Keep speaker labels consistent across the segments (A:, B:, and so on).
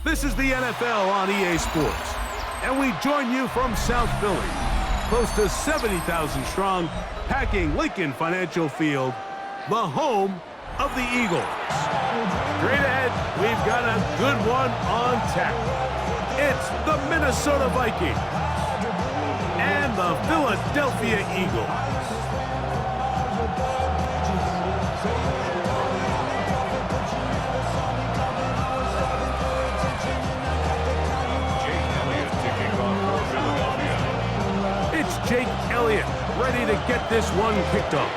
A: This is the NFL on EA Sports, and we join you from South Philly, close to 70,000 strong, packing Lincoln Financial Field, the home of the Eagles. Straight ahead, we've got a good one on tap. It's the Minnesota Vikings and the Philadelphia Eagles. Jake Elliott ready to get this one kicked off.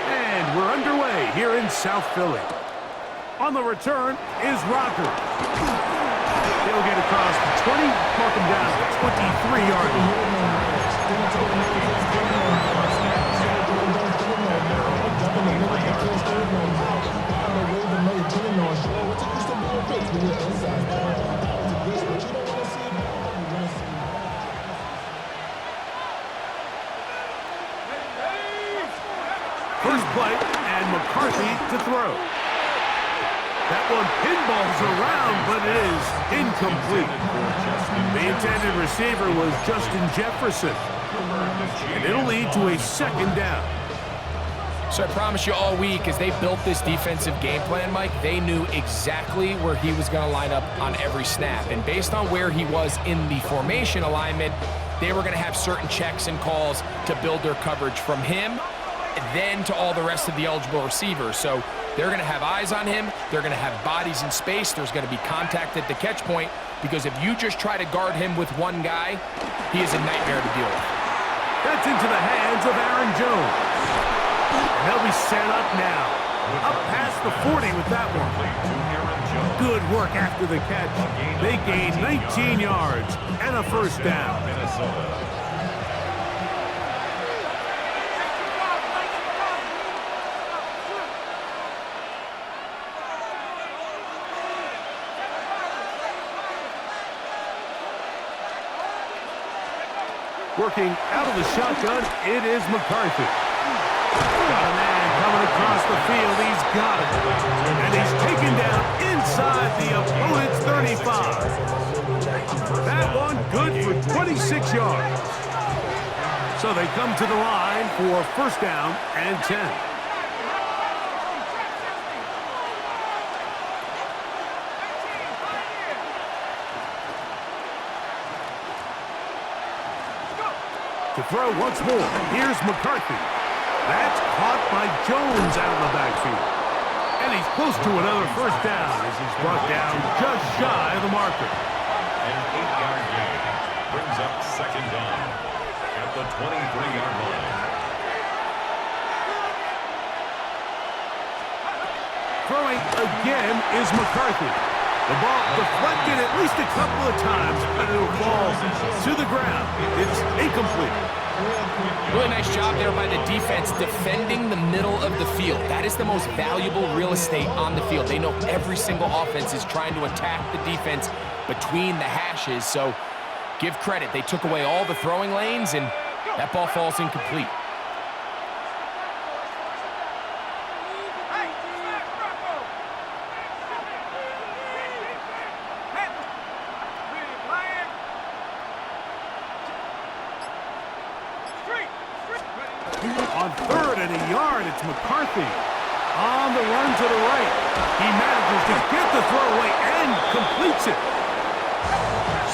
A: And we're underway here in South Philly. On the return is Rocker. He'll get across the 20, mark him down to 23-yard line. First play, and McCarthy to throw. That one pinballs around, but it is incomplete. The intended receiver was Justin Jefferson, and it'll lead to a second down.
B: So I promise you all week, as they built this defensive game plan, Mike, they knew exactly where he was going to line up on every snap. And based on where he was in the formation alignment, they were going to have certain checks and calls to build their coverage from him, then to all the rest of the eligible receivers. So they're going to have eyes on him. They're going to have bodies in space. There's going to be contact at the catch point, because if you just try to guard him with one guy, he is a nightmare to deal with.
A: That's into the hands of Aaron Jones. And they'll be set up now. Up past the 40 with that one. Good work after the catch. They gained 19 yards and a first down. Working out of the shotgun, it is McCarthy. Got a man coming across the field. He's got it. And he's taken down inside the opponent's 35. That one good for 26 yards. So they come to the line for first down and 10. To throw once more, here's McCarthy. That's caught by Jones out of the backfield. And he's close to another first down as he's brought down just shy of the marker.
C: An 8-yard gain brings up second down at the 23-yard line.
A: Throwing again is McCarthy. The ball deflected at least a couple of times, but it'll fall to the ground. It's incomplete.
B: Really nice job there by the defense defending the middle of the field. That is the most valuable real estate on the field. They know every single offense is trying to attack the defense between the hashes, so give credit. They took away all the throwing lanes, and that ball falls incomplete.
A: On third and a yard, it's McCarthy. On the run to the right. He manages to get the throw away and completes it.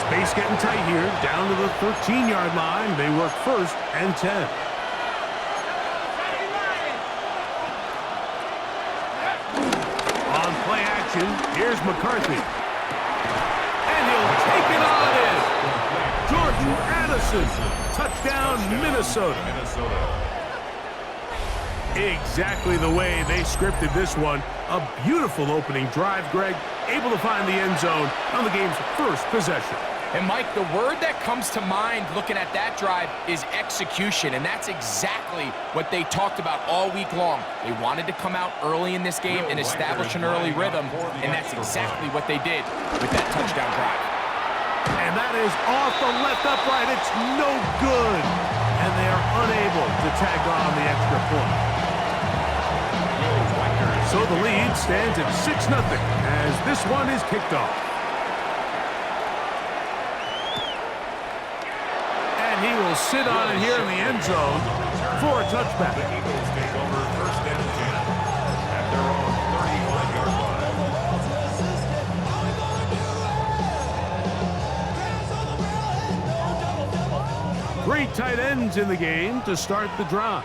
A: Space getting tight here. Down to the 13-yard line. They work first and 10. On play action, here's McCarthy. And he'll take it on in. Jordan Addison. Touchdown, Minnesota. Exactly the way they scripted this one. A beautiful opening drive, Greg. Able to find the end zone on the game's first possession.
B: And, Mike, the word that comes to mind looking at that drive is execution, and that's exactly what they talked about all week long. They wanted to come out early in this game and establish an early rhythm, and that's exactly what they did with that touchdown drive.
A: And that is off the left upright. It's no good. And they are unable to tag on the extra point. So the lead stands at 6-0 as this one is kicked off. And he will sit on it here in the end zone for a touchback.
C: The Eagles take over first and 10 at their own 35-yard line.
A: 3 tight ends in the game to start the drive.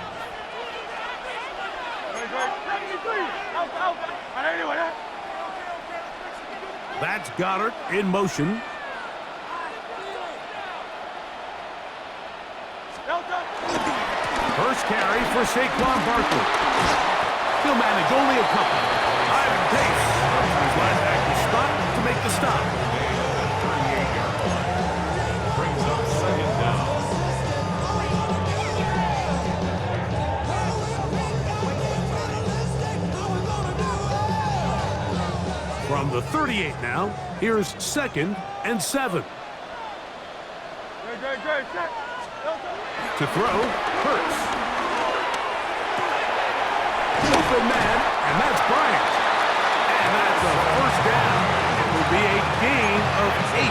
A: That's Goddard in motion. First carry for Saquon Barkley. He'll manage only a couple. Iron pace. His linebacker spot to make the stop.
C: 38-yard line. Brings up second down.
A: From the 38 now, here's 2nd and 7. To throw, Hurts. Open man, and that's Bryant. And that's a first down. It will be a gain of 8.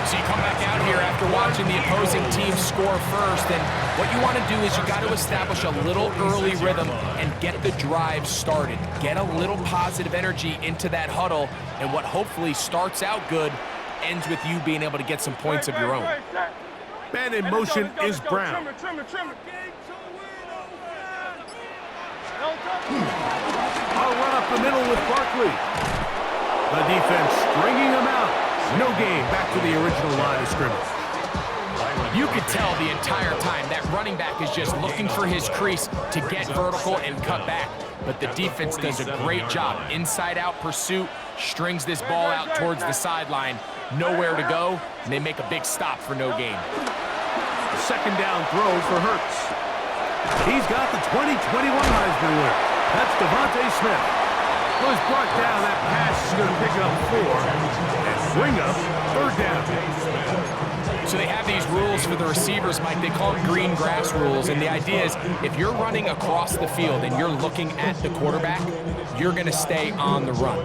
B: So you come back out here after watching the opposing team score first, and what you want to do is you got to establish a little early rhythm and get the drive started. Get a little positive energy into that huddle, and what hopefully starts out good ends with you being able to get some points of your own.
A: Man in motion is Brown. I'll run up the middle with Barkley. The defense stringing him out. No gain. Back to the original line of scrimmage.
B: You could tell the entire time that running back is just looking for his crease to get vertical and cut back. But the defense does a great job. Inside-out pursuit, strings this ball out towards the sideline. Nowhere to go, and they make a big stop for no gain.
A: Second down throw for Hurts. He's got the 2021 Heisman winner. That's Devontae Smith. Was brought down. That pass is going to pick up 4 and bring up 3rd down.
B: So they have these rules for the receivers, Mike. They call them green grass rules, and the idea is if you're running across the field and you're looking at the quarterback, you're going to stay on the run.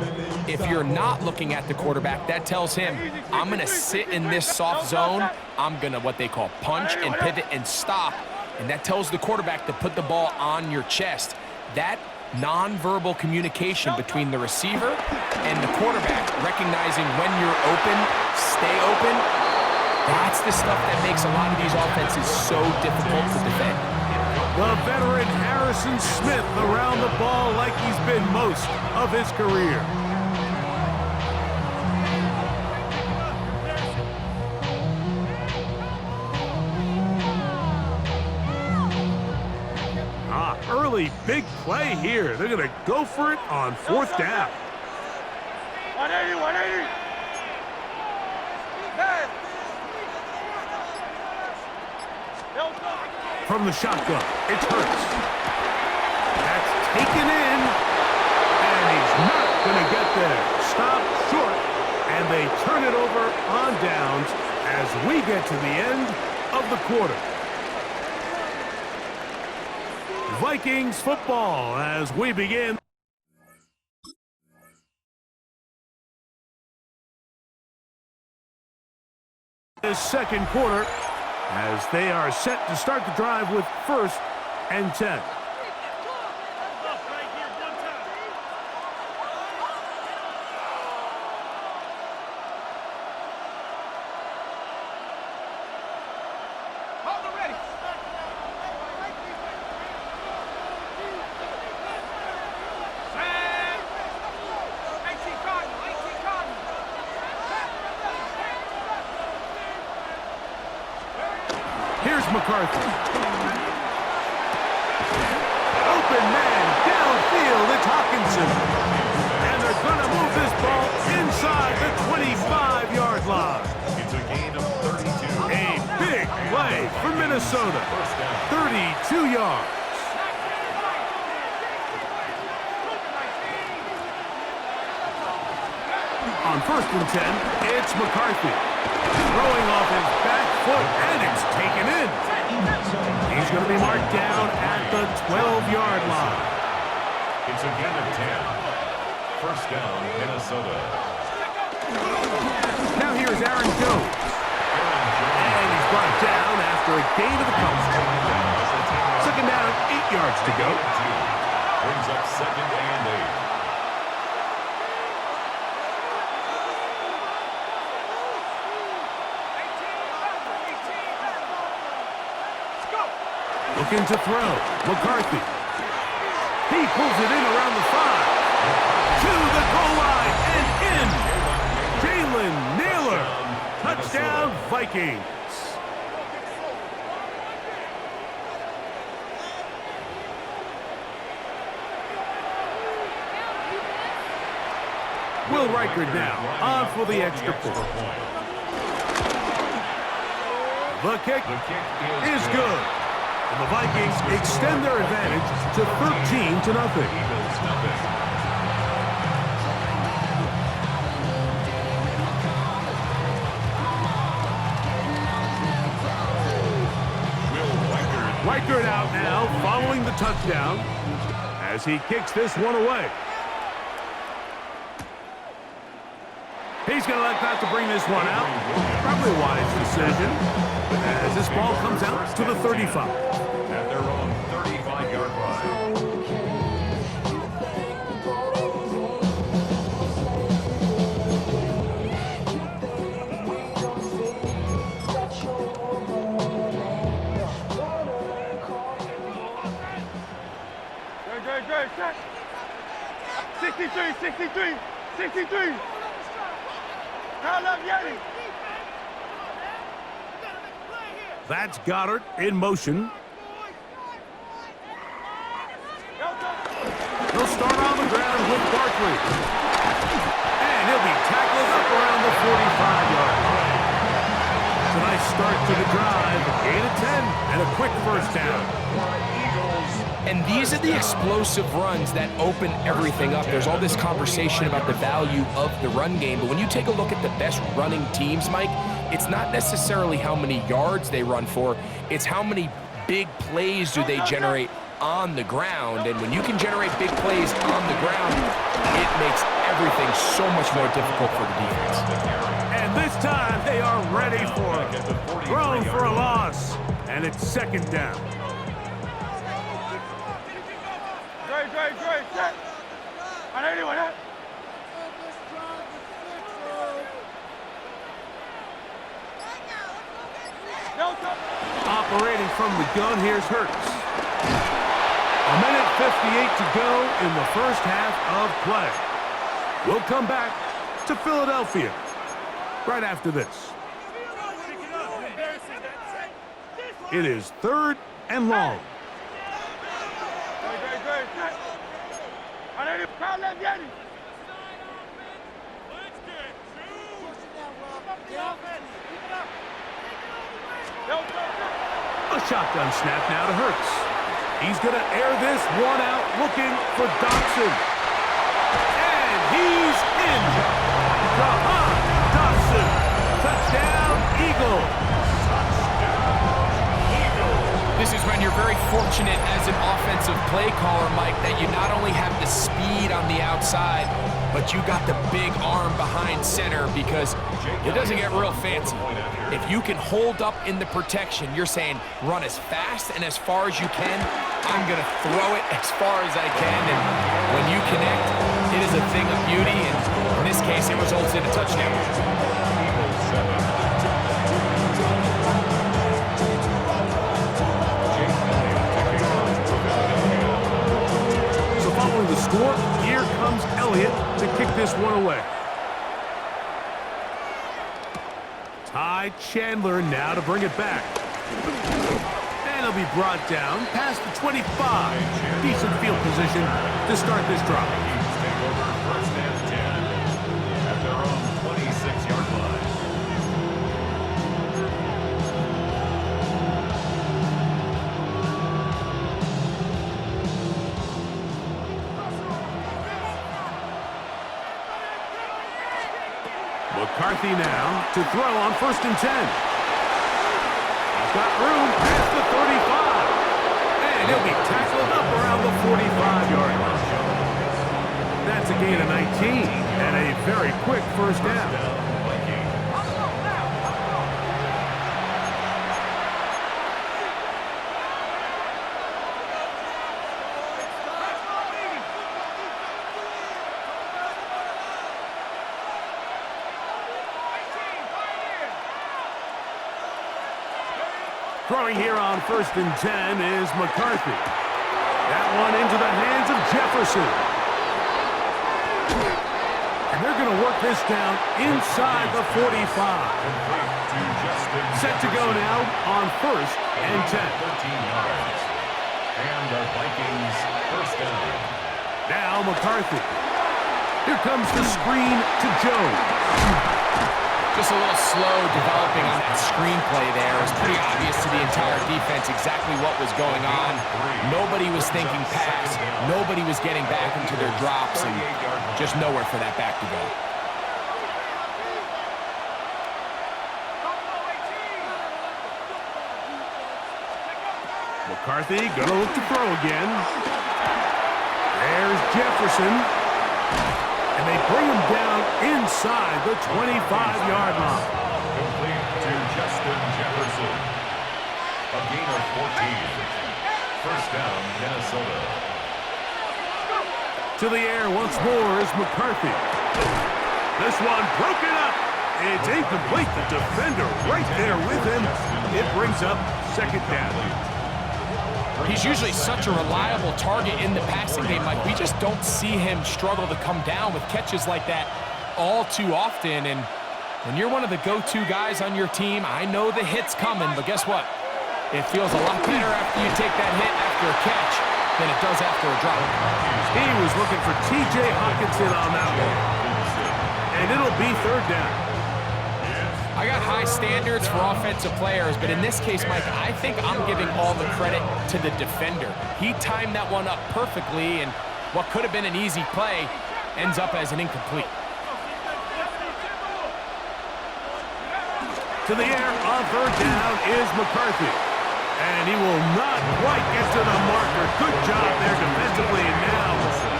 B: If you're not looking at the quarterback, that tells him, I'm going to sit in this soft zone. I'm going to what they call punch and pivot and stop, and that tells the quarterback to put the ball on your chest. That nonverbal communication between the receiver and the quarterback, recognizing when you're open, stay open, that's the stuff that makes a lot of these offenses so difficult to defend.
A: The veteran Harrison Smith around the ball like he's been most of his career. Early big play here. They're going to go for it on 4th down.
D: 180, 180.
A: From the shotgun, it's Hurts. That's taken in, and he's not going to get there. Stop short, and they turn it over on downs as we get to the end of the quarter. Vikings football as we begin. This second quarter as they are set to start the drive with 1st and 10. Here's McCarthy. Open man downfield. It's Hawkinson. And they're going to move this ball inside the 25-yard line.
C: It's a gain of 32.
A: A big play for Minnesota. 32 yards. On 1st and 10, it's McCarthy. Throwing off his back foot, and it's taken in. He's going to be marked down at the 12-yard line.
C: It's a gain of 10. First down, Minnesota.
A: Now here's Aaron Jones. And he's brought down after a gain of a couple. Second down, 8 yards to go.
C: Brings up second and 8.
A: Looking to throw. McCarthy. He pulls it in around the 5. To the goal line and in. Jalen Naylor. Touchdown, Vikings. Will Reichard now on for the extra point. The kick is good. And the Vikings extend their advantage to 13-0. Reichard out now, following the touchdown, as he kicks this one away. He's going to let that to bring this one out. Probably a wise decision, as this ball comes out to the 35.
C: At their own 35-yard line.
D: Good, check. 63. Now left, Yeti.
A: That's Goddard in motion. He'll start on the ground with Barkley. And he'll be tackled up around the 45-yard line. It's a nice start to the drive. A gain of 10 and a quick first down.
B: And these are the explosive runs that open everything up. There's all this conversation about the value of the run game, but when you take a look at the best running teams, Mike, it's not necessarily how many yards they run for, it's how many big plays do they generate on the ground. And when you can generate big plays on the ground, it makes everything so much more difficult for the defense.
A: And this time they are ready for it. Thrown for a loss, and it's second down.
D: Great, check. On anyone, huh?
A: Operating from the gun, here's Hurts. A minute 58 to go in the first half of play. We'll come back to Philadelphia right after this. It is third and long.
D: Great, check. On anyone, crowd left, Yeti.
A: A shotgun snap now to Hurts. He's going to air this one out, looking for Dotson. And he's in. Jahan Dotson. Touchdown, Eagles.
B: This is when you're very fortunate as an offensive play caller, Mike, that you not only have the speed on the outside, but you got the big arm behind center, because it doesn't get real fancy. If you can hold up in the protection, you're saying run as fast and as far as you can. I'm going to throw it as far as I can. And when you connect, it is a thing of beauty. And in this case, it results in a touchdown.
A: So following the score, here comes Elliott to kick this one away. Ty Chandler now to bring it back. And he'll be brought down past the 25. Decent field position to start this drive.
C: Take over first and 10 at their own 26-yard line.
A: McCarthy now to throw on first and 10. He's got room past the 35. And he'll be tackled up around the 45-yard line. That's a gain of 19 and a very quick first down. Throwing here on 1st and 10 is McCarthy. That one into the hands of Jefferson. And they're going to work this down inside the 45. Set to go now on 1st and 10.
C: 13 yards. And the Vikings first down.
A: Now McCarthy. Here comes the screen to Jones.
B: Just a little slow developing on that screenplay there. It was pretty obvious to the entire defense exactly what was going on. Nobody was thinking pass. Nobody was getting back into their drops, and just nowhere for that back to go.
A: McCarthy gonna look to throw again. There's Jefferson. And they bring him down inside the 25-yard line.
C: Complete to Justin Jefferson. A gain of 14. First down, Minnesota.
A: To the air once more is McCarthy. This one broken up. It's incomplete. The defender right there with him. It brings up second down.
B: He's usually such a reliable target in the passing game. Like, we just don't see him struggle to come down with catches like that all too often. And when you're one of the go-to guys on your team, I know the hit's coming, but guess what? It feels a lot better after you take that hit after a catch than it does after a drop.
A: He was looking for T.J. Hockenson on that one. And it'll be third down.
B: I got high standards for offensive players, but in this case, Mike, I think I'm giving all the credit to the defender. He timed that one up perfectly, and what could have been an easy play ends up as an incomplete.
A: To the air on third down is McCarthy. And he will not quite get to the marker. Good job there defensively, and now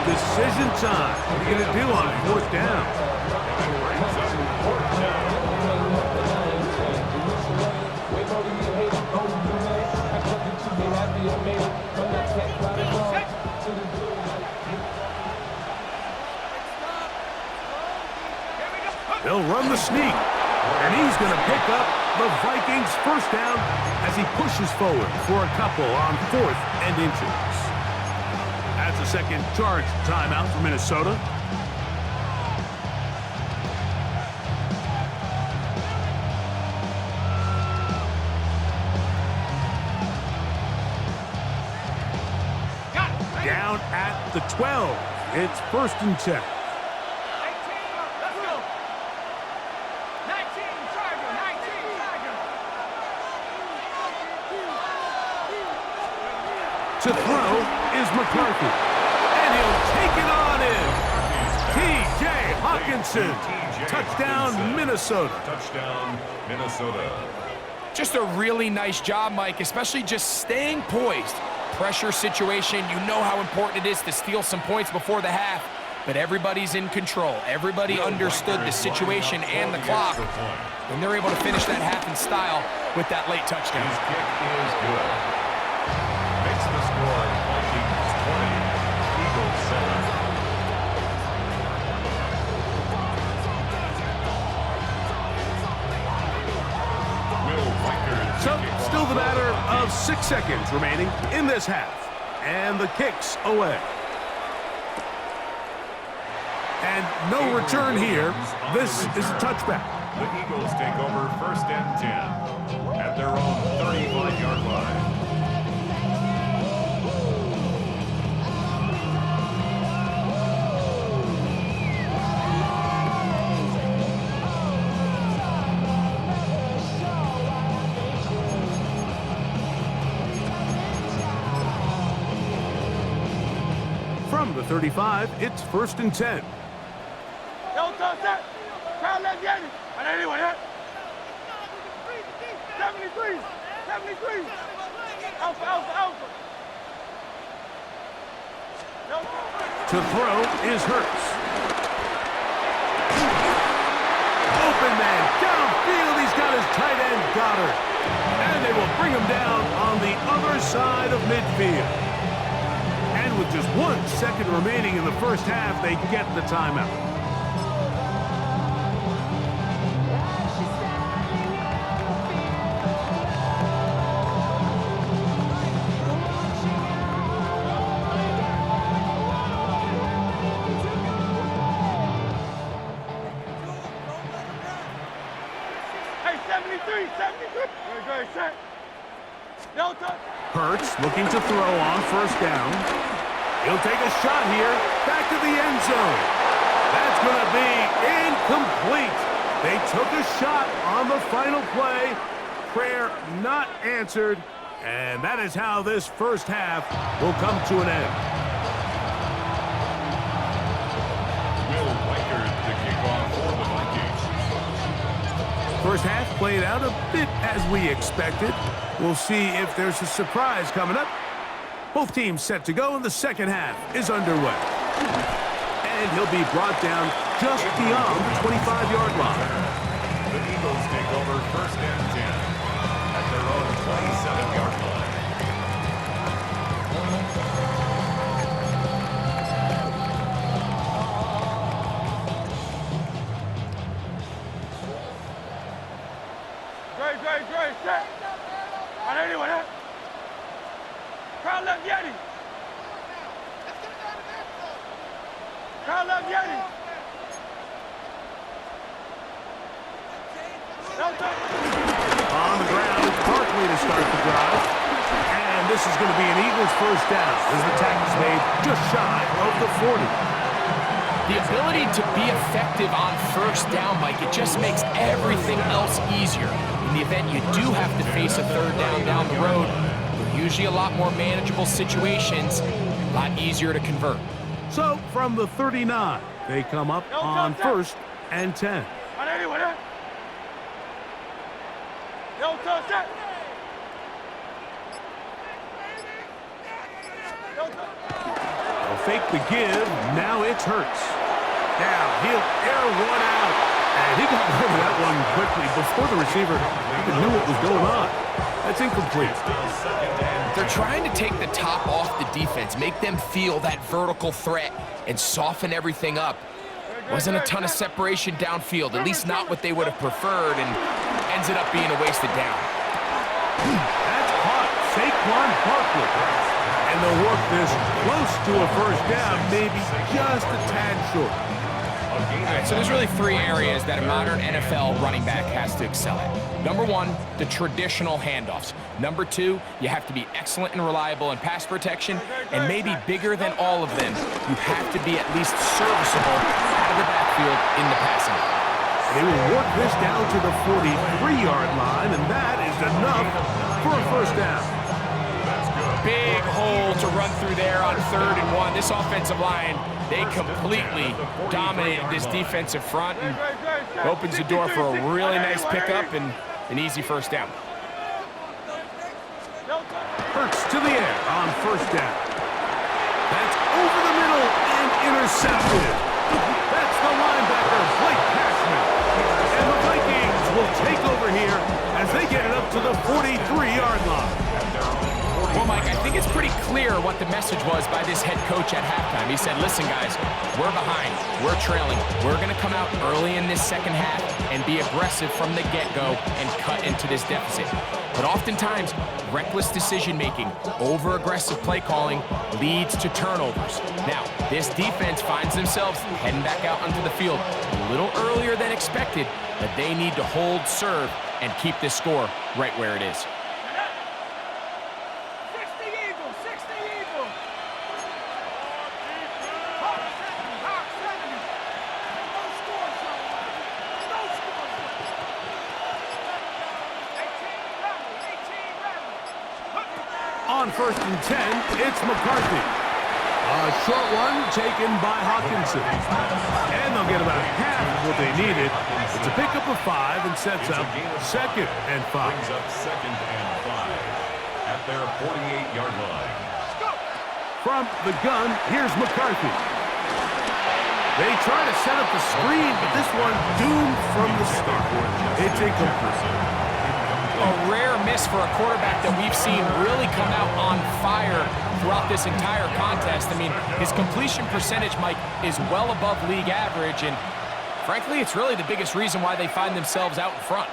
A: decision time. What are you going to do on fourth down? They'll run the sneak, and he's going to pick up the Vikings first down as he pushes forward for a couple on 4th and inches. That's a second charge timeout for Minnesota. Down at the 12. It's 1st and 10. To throw is McCarthy. And he'll take it on in. T.J. Hockenson. Touchdown, Minnesota.
C: Touchdown, Minnesota.
B: Just a really nice job, Mike, especially just staying poised. Pressure situation, you know how important it is to steal some points before the half, but everybody's in control. Everybody understood the situation and the clock, and they're able to finish that half in style with that late touchdown.
C: His kick is good. Makes the score Vikings 20, Eagles 7.
A: So, still the matter of 6 seconds remaining in this half. And the kick's away. And no return here. This is a touchback.
C: The Eagles take over 1st and 10 at their own 35-yard line.
A: From the 35, it's 1st and 10.
D: Yo, set. Crowd left Yanni. And anyway, 73. 73. Alpha, alpha, alpha.
A: To throw is Hurts. Open man downfield. He's got his tight end Goddard. And they will bring him down on the other side of midfield. And with just 1 second remaining in the first half, they get the timeout.
D: 73, 73. Very set. Delta.
A: Hurts looking to throw on first down. He'll take a shot here. Back to the end zone. That's going to be incomplete. They took a shot on the final play. Prayer not answered. And that is how this first half will come to an end.
C: Will Reichard to kick off for the Vikings.
A: First half played out a bit as we expected. We'll see if there's a surprise coming up. Both teams set to go, and the second half is underway. And he'll be brought down just beyond the 25-yard line.
C: The Eagles take over first and 10 at their own 27-yard line.
D: Great, set. On anyone, huh? Crowd left Yeti. Crowd left Yeti. Delta.
A: On the ground, it's Barkley to start the drive. And this is going to be an Eagles first down as the tackle's made just shy of the 40.
B: The ability to be effective on first down, Mike, it just makes everything else easier. In the event you do have to face a third down the road, they're usually a lot more manageable situations, a lot easier to convert.
A: So from the 39, they come up on first and 10.
D: On anyone, huh? Delta, set. Delta.
A: They'll fake the give. Now it's Hurts. Now he'll air one out. And he got rid of that one quickly before the receiver even knew what was going on. That's incomplete.
B: They're trying to take the top off the defense, make them feel that vertical threat, and soften everything up. Wasn't a ton of separation downfield, at least not what they would have preferred, and ends it up being a wasted down.
A: That's caught. Saquon Barkley. And they'll work this close to a first down, maybe just a tad short.
B: All right, so there's really three areas that a modern NFL running back has to excel at. Number one, the traditional handoffs. Number two, you have to be excellent and reliable in pass protection, and maybe bigger than all of them, you have to be at least serviceable out of the backfield in the passing game.
A: They will work this down to the 43-yard line, and that is enough for a first down.
B: Big hole to run through there on 3rd and 1. This offensive line, they completely dominated this defensive front, and opens the door for a really nice pickup and an easy first down.
A: Hurts to the air on first down. That's over the middle and intercepted. That's the linebacker, Blake Cashman. And the Vikings will take over here as they get it up to the 43-yard line.
B: Well, Mike, I think it's pretty clear what the message was by this head coach at halftime. He said, listen, guys, we're behind. We're trailing. We're going to come out early in this second half and be aggressive from the get-go and cut into this deficit. But oftentimes, reckless decision-making, over-aggressive play calling leads to turnovers. Now, this defense finds themselves heading back out onto the field a little earlier than expected, but they need to hold serve and keep this score right where it is.
A: On first and 10, it's McCarthy. A short one taken by Hawkinson. And they'll get about half of what they needed. It's a pickup of 5 and sets up 2nd and 5.
C: Brings up 2nd and 5 at their 48-yard line.
A: From the gun, here's McCarthy. They try to set up the screen, but this one doomed from the start. It's incomplete.
B: A rare miss for a quarterback that we've seen really come out on fire throughout this entire contest. I mean, his completion percentage, Mike, is well above league average, and frankly, it's really the biggest reason why they find themselves out in front.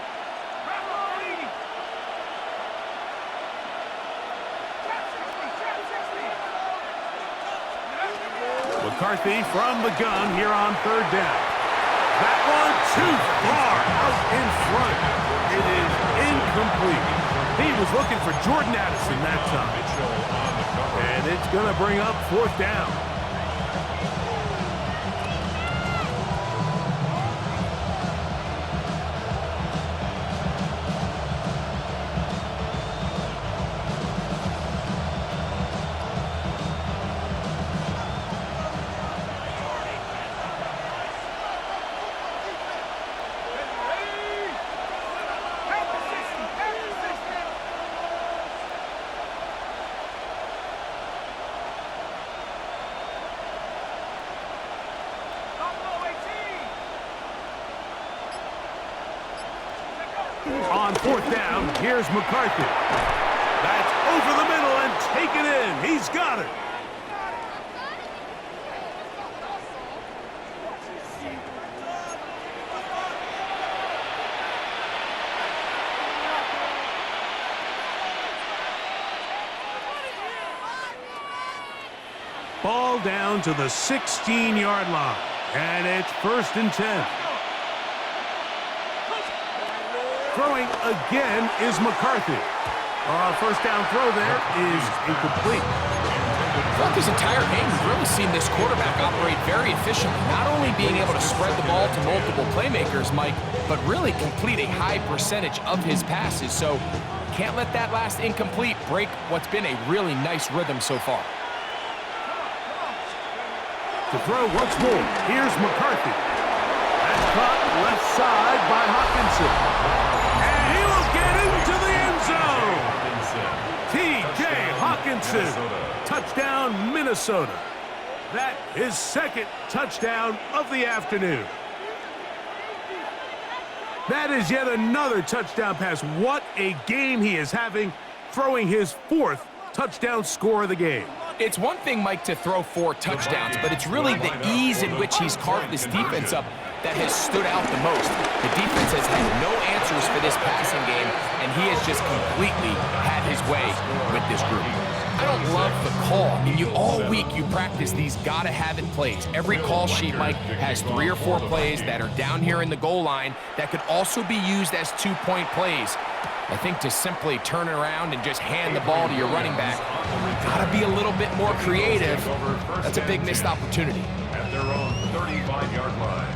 A: McCarthy from the gun here on 3rd down. That one too far out in front. It incomplete. He was looking for Jordan Addison that time. And it's going to bring up 4th down. On 4th down, here's McCarthy. That's over the middle and taken in. He's got it. Ball down to the 16-yard line, and it's 1st and 10. Throwing again is McCarthy. First down throw there is incomplete.
B: Throughout this entire game, we've really seen this quarterback operate very efficiently, not only being able to spread the ball to multiple playmakers, Mike, but really complete a high percentage of his passes. So can't let that last incomplete break what's been a really nice rhythm so far.
A: To throw once more, here's McCarthy. That's caught left side by Hawkinson. And he will get into the end zone. T.J. Hawkinson. Touchdown, Minnesota. That is 2nd touchdown of the afternoon. That is yet another touchdown pass. What a game he is having, throwing his 4th touchdown score of the game.
B: It's one thing, Mike, to throw 4 touchdowns, but it's really the ease in which he's carved this defense up that has stood out the most. The defense has had no answers for this passing game, and he has just completely had his way with this group. I don't love the call. I mean, all week you practice these gotta-have-it plays. Every call sheet, Mike, has 3 or 4 plays that are down here in the goal line that could also be used as 2-point plays. I think to simply turn it around and just hand the ball to your running back, gotta be a little bit more creative. That's a big missed opportunity.
C: At their own 35-yard line.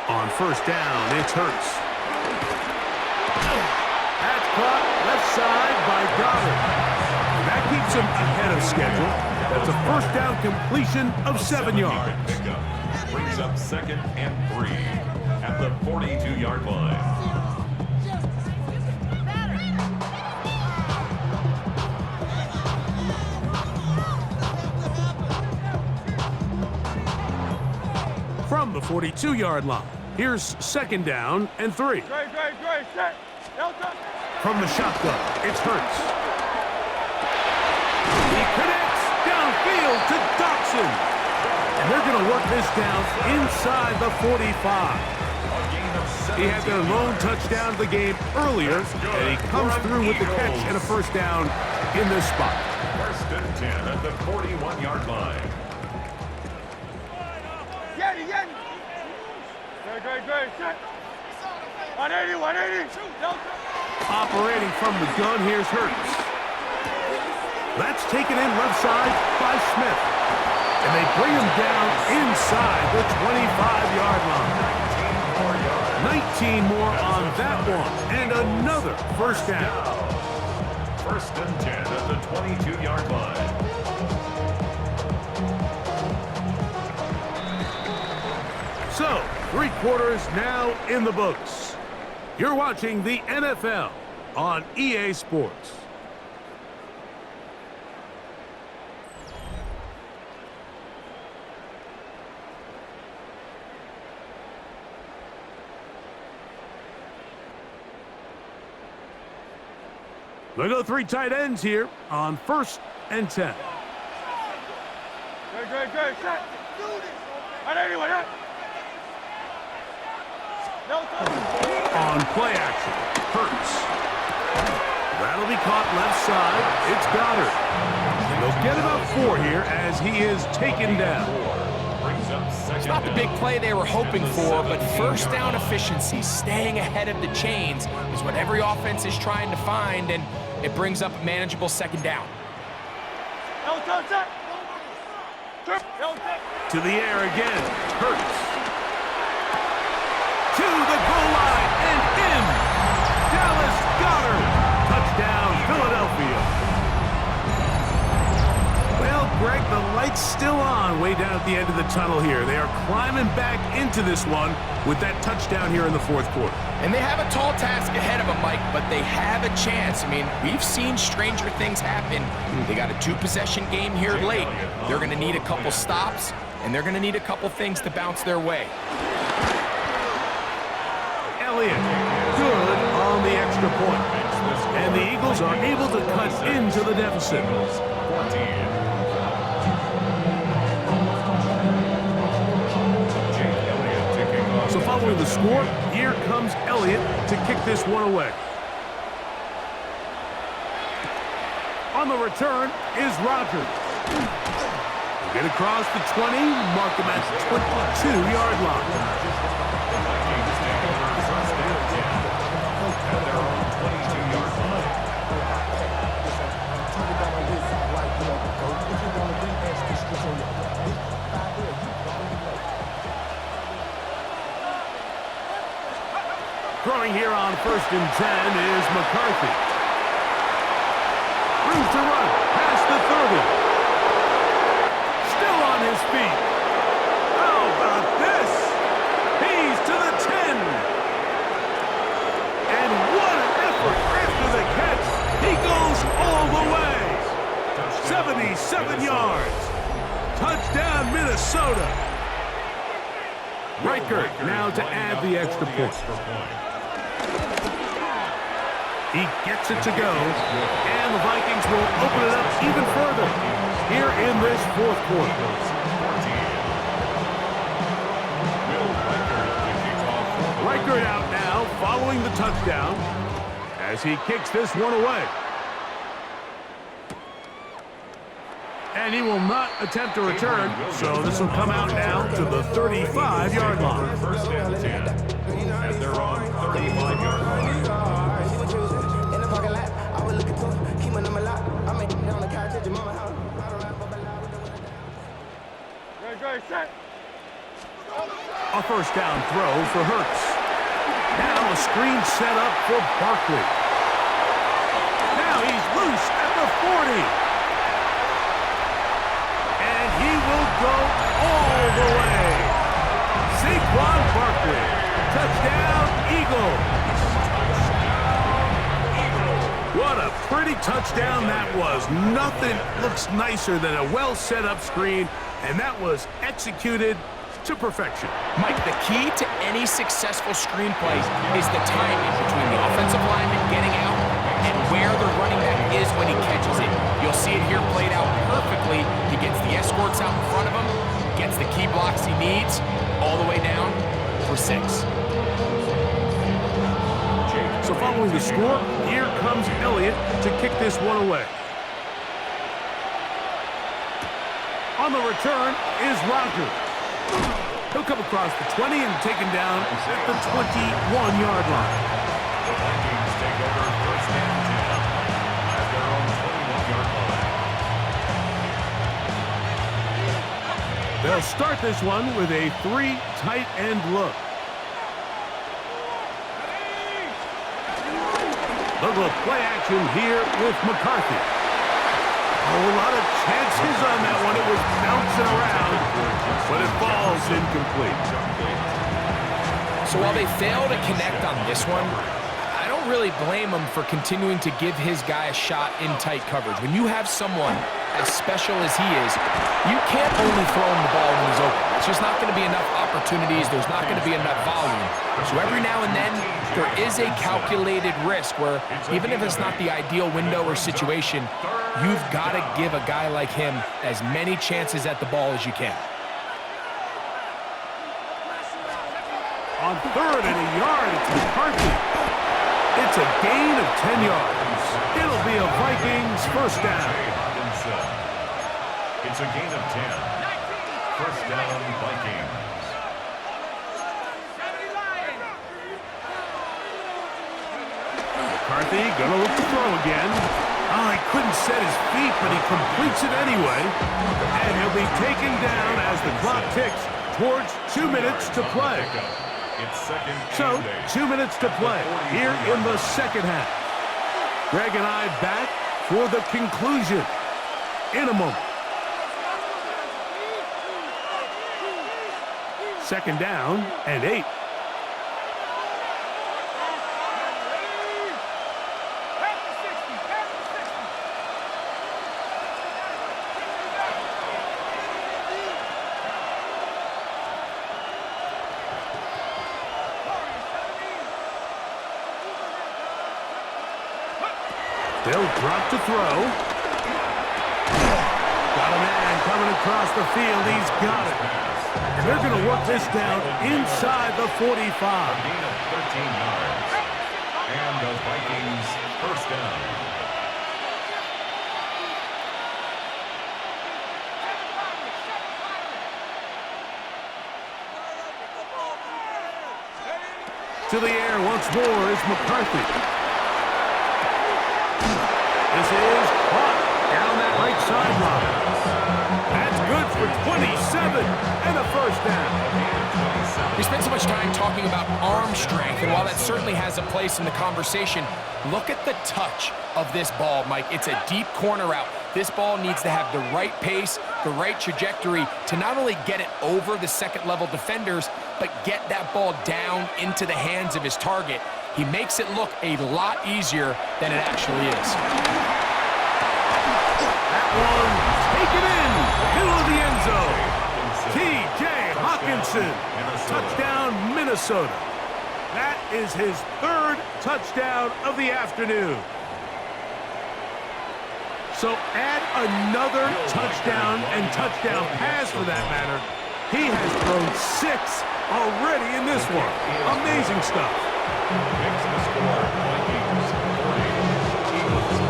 A: On 1st down, it's Hurts. That's caught left side by Goddard. That keeps him ahead of schedule. That's a 1st down completion of 7 yards.
C: Brings up 2nd and 3 at the 42-yard line.
A: From the 42-yard line, here's 2nd down and 3. From the shotgun, it's Hurts. He connects downfield to Dotson. And they're going to work this down inside the 45. He had their lone touchdown of the game earlier, and he comes through with the catch and a 1st down in this spot.
C: 1st and 10 at the 41-yard line.
A: Operating from the gun, here's Hurts. That's taken in left side by Smith. And they bring him down inside the 25-yard line. 19 more on that one. And another 1st down.
C: 1st and 10 at the 22-yard line.
A: So, 3 quarters now in the books. You're watching the NFL on EA Sports. They go 3 tight ends here on 1st and 10. On play action, Hurts. That'll be caught left side. It's Goddard. And they'll get about 4 here as he is taken down.
C: brings up second
B: It's not the big play they were hoping for, but first down efficiency, staying ahead of the chains, is what every offense is trying to find, and it brings up a manageable second down.
A: To the air again. Hurts. To the goal line and in. Dallas Goedert. Touchdown, Philadelphia. Well, Greg, the light's still on way down at the end of the tunnel here. They are climbing back into this one with that touchdown here in the fourth quarter.
B: And they have a tall task ahead of them, Mike, but they have a chance. I mean, we've seen stranger things happen. They got a two-possession game here late. They're going to need a couple stops, and they're going to need a couple things to bounce their way.
A: Elliott, good on the extra point. And the Eagles are able to cut into the deficit.
C: 14.
A: So following the score, here comes Elliott to kick this one away. On the return is Rodgers. Get across the 20, mark him at the 22-yard line.
C: The Vikings take over first and 10 at their own 22-yard line.
A: Throwing here on first and 10 is McCarthy. Room to run, past the 30. Still on his feet. How about this? He's to the 10. And what an effort after the catch. He goes all the way. 77 yards. Touchdown, Minnesota. Reichert now to add the extra point. He gets it to go, and the Vikings will open it up even further here in this fourth quarter. Reichert out now, following the touchdown, as he kicks this one away. And he will not attempt a return, so this will come out now to the 35-yard line.
C: First and 10 at their own 35-yard line.
A: A first down throw for Hurts. Now a screen set up for Barkley. Now he's loose at the 40. And he will go all the way. Saquon Barkley. Touchdown, Eagles. What a pretty touchdown that was. Nothing looks nicer than a well-set-up screen, and that was executed to perfection.
B: Mike, the key to any successful screenplay is the timing between the offensive lineman getting out and where the running back is when he catches it. You'll see it here played out perfectly. He gets the escorts out in front of him, gets the key blocks he needs, all the way down for 6.
A: So following the score, here comes Elliott to kick this one away. On the return is Rodgers. He'll come across the 20 and taken down at the 21-yard line.
C: The Vikings take over first and 10 at their own 21-yard line.
A: They'll start this one with a 3 tight end look. Look at play action here with McCarthy. A whole lot of chances on that one. It was bouncing around, but it falls incomplete.
B: So while they fail to connect on this one, I don't really blame him for continuing to give his guy a shot in tight coverage. When you have someone as special as he is, you can't only throw him the ball when he's open. It's just not going to be enough opportunities. There's not going to be enough volume. So every now and then, there is a calculated risk where even if it's not the ideal window or situation, you've got to give a guy like him as many chances at the ball as you can.
A: On third and a yard, it's McCarthy. It's a gain of 10 yards. It'll be a Vikings first down.
C: It's a gain of 10. First down, Vikings.
A: McCarthy gonna look to throw again. Oh, he couldn't set his feet, but he completes it anyway. And he'll be taken down as the clock ticks towards 2 minutes to play. So, 2 minutes to play here in the second half. Greg and I back for the conclusion in a moment. Second down and 8. They'll drop to throw. Got a man coming across the field. He's got it. And they're going to work this down inside the 45.
C: A gain of 13 yards. And the Vikings first down.
A: To the air once more is McCarthy. This is caught down that right sideline. That's good for 27 and a first down.
B: We spent so much time talking about arm strength, and while that certainly has a place in the conversation, look at the touch of this ball, Mike. It's a deep corner route. This ball needs to have the right pace, the right trajectory to not only get it over the second-level defenders, but get that ball down into the hands of his target. He makes it look a lot easier than it actually is.
A: That one taken in, middle of the end zone. T.J. Hawkinson, touchdown Minnesota. That is his third touchdown of the afternoon. So add another touchdown and touchdown pass for that matter. He has thrown 6 already in this one. Amazing stuff.
C: Makes the score Vikings 40, Eagles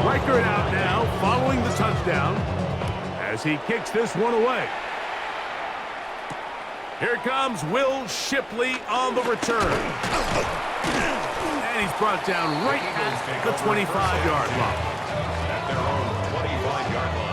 C: 21.
A: Reichert out now following the touchdown as he kicks this one away. Here comes Will Shipley on the return. And he's brought down right at the 25-yard line.
C: At their own 25-yard line.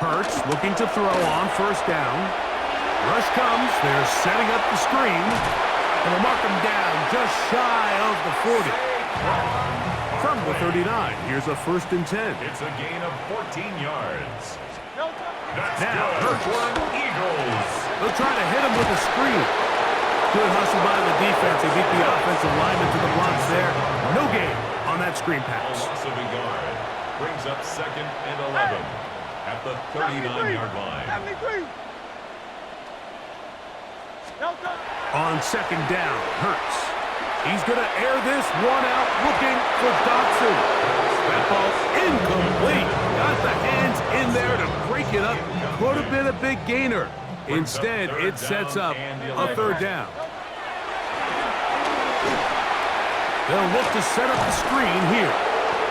A: Hurts looking to throw on first down. Rush comes. They're setting up the screen. And they'll mark him down just shy of the 40. From the 39, here's a 1st and 10.
C: It's a gain of 14 yards. That's
A: Now
C: good
A: Hurts.
C: for the Eagles.
A: They'll try to hit him with a screen. Good hustle by the defense. They beat the offensive lineman to the blocks there. No gain on that screen pass.
C: Loss of a yard. Brings up 2nd and 11 at the 39-yard line.
A: On 2nd down, Hurts. He's going to air this one out looking for Dotson. That ball incomplete. Got the hands in there to break it up. Could have been a big gainer. Instead, it sets up a 3rd down. They'll look to set up the screen here.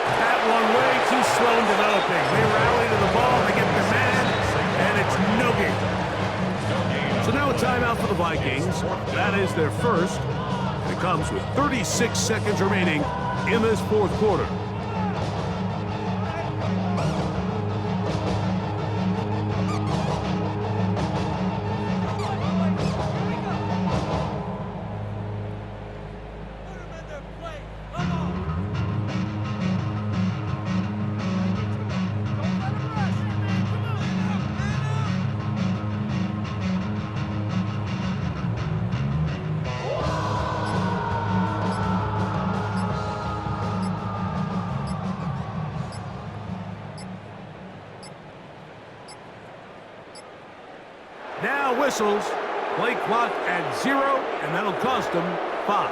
A: That one way too slow in developing. They rally to the ball, they get the man, and it's no gain. So now a timeout for the Vikings. That is their first. And it comes with 36 seconds remaining in this 4th quarter. Now whistles. Play clock at 0, and that'll cost them 5.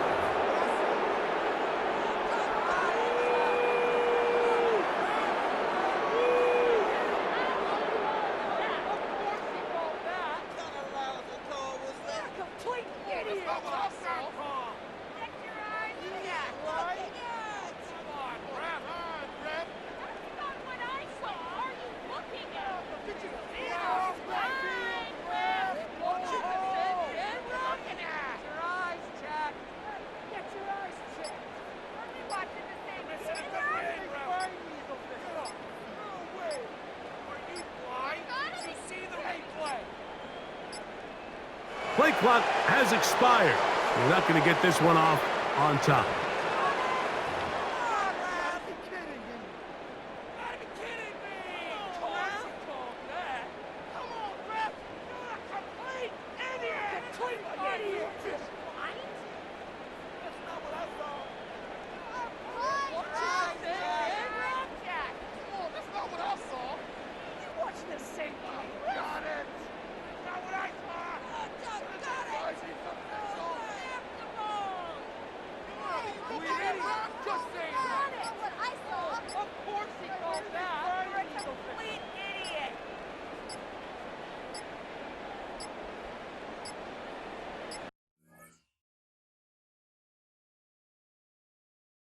A: Play clock has expired. We're not going to get this one off on time.